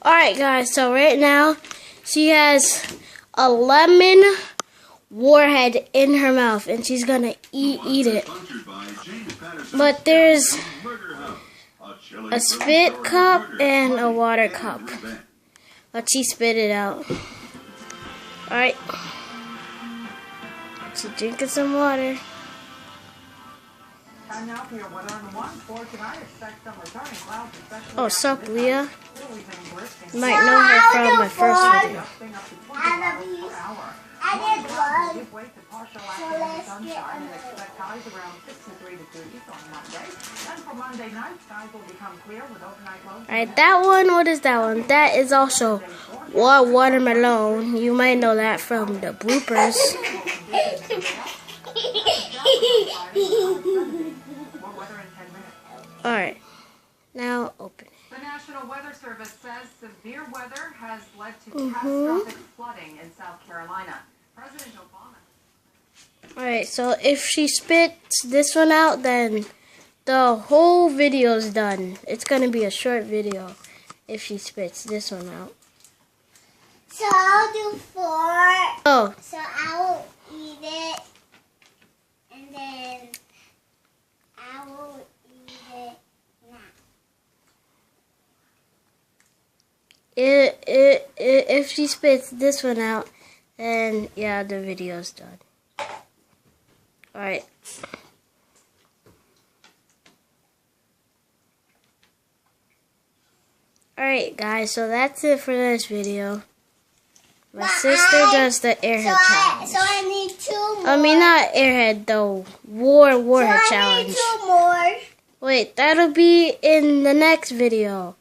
Alright guys, so right now she has a lemon Warhead in her mouth and she's gonna eat it. But there's a spit cup and a water cup. But she spit it out. Alright. She's drinking some water. Oh, sup, Leah? You might know her from my first video. Alright, that one, what is that one? That is also watermelon. You might know that from the bloopers. Alright, now open it. The National Weather Service says severe weather has led to catastrophic flooding in South Carolina. President Obama. Alright, so if she spits this one out, then the whole video is done. It's going to be a short video if she spits this one out. So I'll do 4. Oh. So I will eat it. And then I will eat it now. If she spits this one out, then yeah, the video's done. Alright. Alright guys, so that's it for this video. My sister does the airhead challenge. So I need 2 more. I mean, not airhead though. Warhead challenge. I need 2 more. Wait, that'll be in the next video.